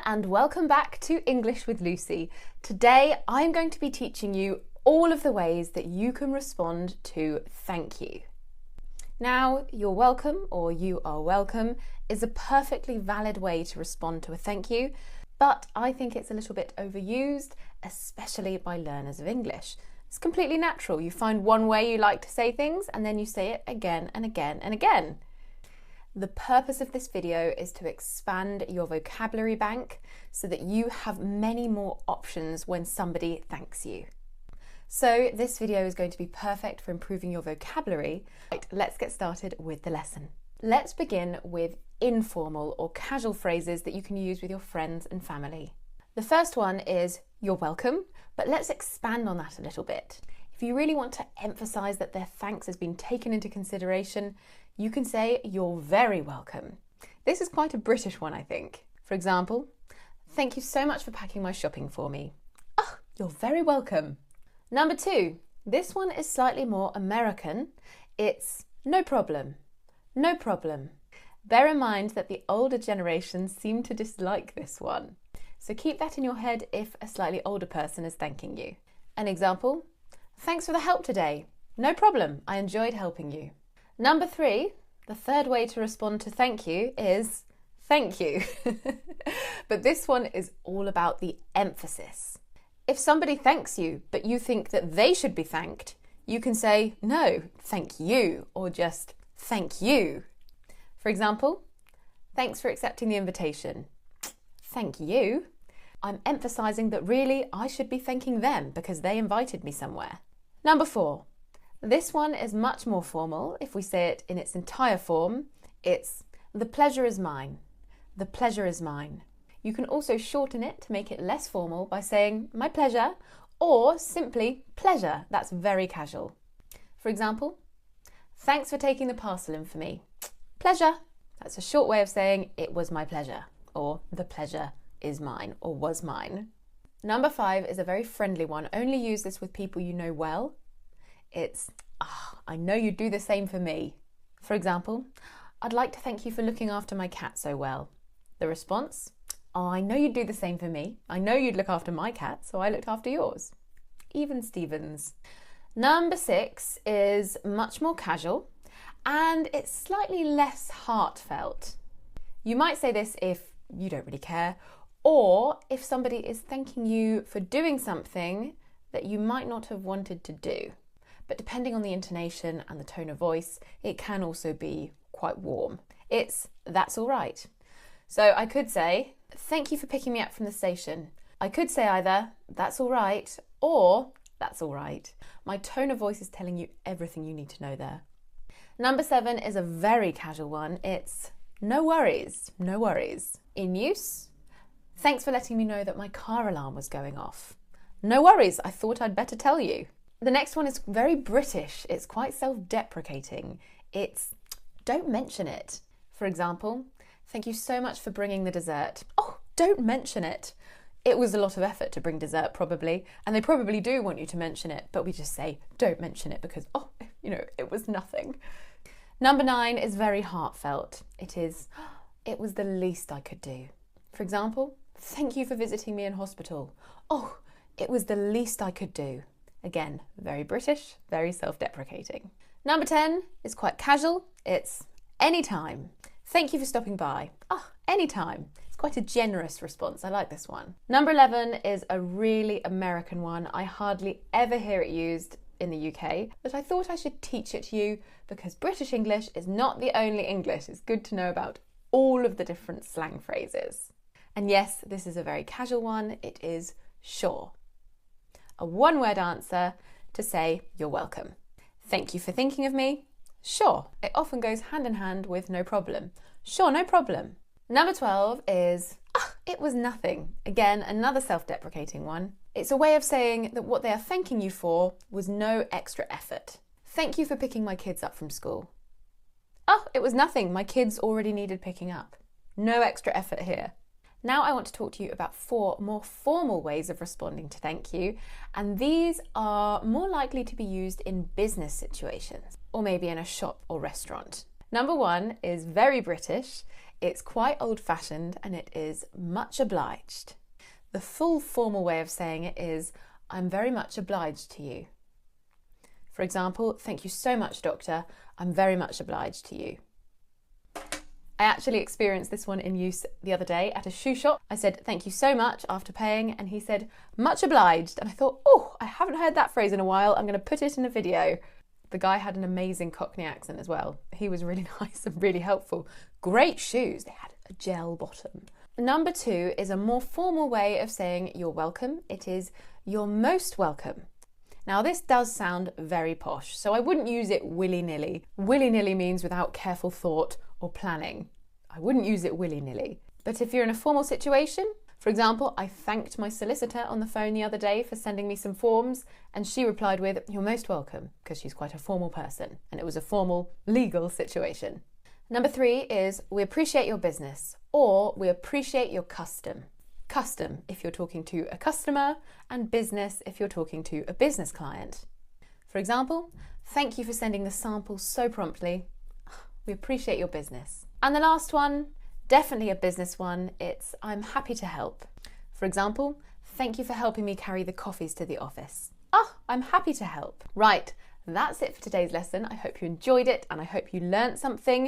and welcome back to English with Lucy. Today I'm going to be teaching you all of the ways that you can respond to thank you. Now, you're welcome or you are welcome is a perfectly valid way to respond to a thank you, but I think it's a little bit overused, especially by learners of English. It's completely natural. You find one way you like to say things and then you say it again and again and again. The purpose of this video is to expand your vocabulary bank so that you have many more options when somebody thanks you. So this video is going to be perfect for improving your vocabulary. Right, let's get started with the lesson. Let's begin with informal or casual phrases that you can use with your friends and family. The first one is "you're welcome," but let's expand on that a little bit. If you really want to emphasize that their thanks has been taken into consideration, you can say "you're very welcome." This is quite a British one, I think. For example, "Thank you so much for packing my shopping for me." "Oh, you're very welcome." Number 2, this one is slightly more American. It's "no problem." No problem. Bear in mind that the older generations seem to dislike this one. So keep that in your head if a slightly older person is thanking you. An example, "Thanks for the help today." "No problem, I enjoyed helping you." Number 3, the third way to respond to thank you is "thank you." But this one is all about the emphasis. If somebody thanks you, but you think that they should be thanked, you can say "no, thank you," or just "thank you." For example, "Thanks for accepting the invitation." "Thank you." I'm emphasizing that really I should be thanking them because they invited me somewhere. Number 4. This one is much more formal. If we say it in its entire form, it's "the pleasure is mine." The pleasure is mine. You can also shorten it to make it less formal by saying "my pleasure" or simply "pleasure." That's very casual. For example, "Thanks for taking the parcel in for me." "Pleasure." That's a short way of saying "it was my pleasure," or "the pleasure is mine," or "was mine." Number 5 is a very friendly one. Only use this with people you know well. It's "I know you'd do the same for me." For example, "I'd like to thank you for looking after my cat so well." The response, "I know you'd do the same for me. I know you'd look after my cat, so I looked after yours." Even Stevens. Number 6 is much more casual and it's slightly less heartfelt. You might say this if you don't really care, or if somebody is thanking you for doing something that you might not have wanted to do. But depending on the intonation and the tone of voice, it can also be quite warm. It's "that's all right." So I could say, "Thank you for picking me up from the station." I could say either "that's all right" or "that's all right." My tone of voice is telling you everything you need to know there. Number 7 is a very casual one. It's "no worries, no worries." In use, "Thanks for letting me know that my car alarm was going off." "No worries, I thought I'd better tell you." The next one is very British. It's quite self-deprecating. It's "don't mention it." For example, "Thank you so much for bringing the dessert." "Oh, don't mention it." It was a lot of effort to bring dessert probably, and they probably do want you to mention it, but we just say "don't mention it" because, it was nothing. Number 9 is very heartfelt. It is "it was the least I could do." For example, "Thank you for visiting me in hospital." "Oh, it was the least I could do." Again, very British, very self-deprecating. Number 10 is quite casual. It's "anytime." "Thank you for stopping by." "Oh, anytime." It's quite a generous response. I like this one. Number 11 is a really American one. I hardly ever hear it used in the UK, but I thought I should teach it to you because British English is not the only English. It's good to know about all of the different slang phrases. And yes, this is a very casual one. It is "sure." A one-word answer to say "you're welcome." "Thank you for thinking of me." "Sure." It often goes hand in hand with "no problem." "Sure, no problem." Number 12 is "it was nothing." Again, another self-deprecating one. It's a way of saying that what they are thanking you for was no extra effort. "Thank you for picking my kids up from school." "Oh, it was nothing. My kids already needed picking up." No extra effort here. Now I want to talk to you about 4 more formal ways of responding to thank you, and these are more likely to be used in business situations, or maybe in a shop or restaurant. Number 1 is very British. It's quite old-fashioned and it is much obliged. The full formal way of saying it is, I'm very much obliged to you. For example, thank you so much, doctor. I'm very much obliged to you. I actually experienced this one in use the other day at a shoe shop. I said, thank you so much after paying, and he said, much obliged. And I thought, oh, I haven't heard that phrase in a while. I'm going to put it in a video. The guy had an amazing Cockney accent as well. He was really nice and really helpful. Great shoes. They had a gel bottom. Number 2 is a more formal way of saying you're welcome. It is you're most welcome. Now this does sound very posh, so I wouldn't use it willy-nilly. Willy-nilly means without careful thought or planning. I wouldn't use it willy-nilly. But if you're in a formal situation, for example, I thanked my solicitor on the phone the other day for sending me some forms, and she replied with, you're most welcome, because she's quite a formal person, and it was a formal, legal situation. Number 3 is we appreciate your business, or we appreciate your custom. Custom if you're talking to a customer, and business if you're talking to a business client. For example, thank you for sending the samples so promptly. We appreciate your business. And the last one, definitely a business one, it's I'm happy to help. For example, thank you for helping me carry the coffees to the office. I'm happy to help. Right, that's it for today's lesson. I hope you enjoyed it and I hope you learnt something.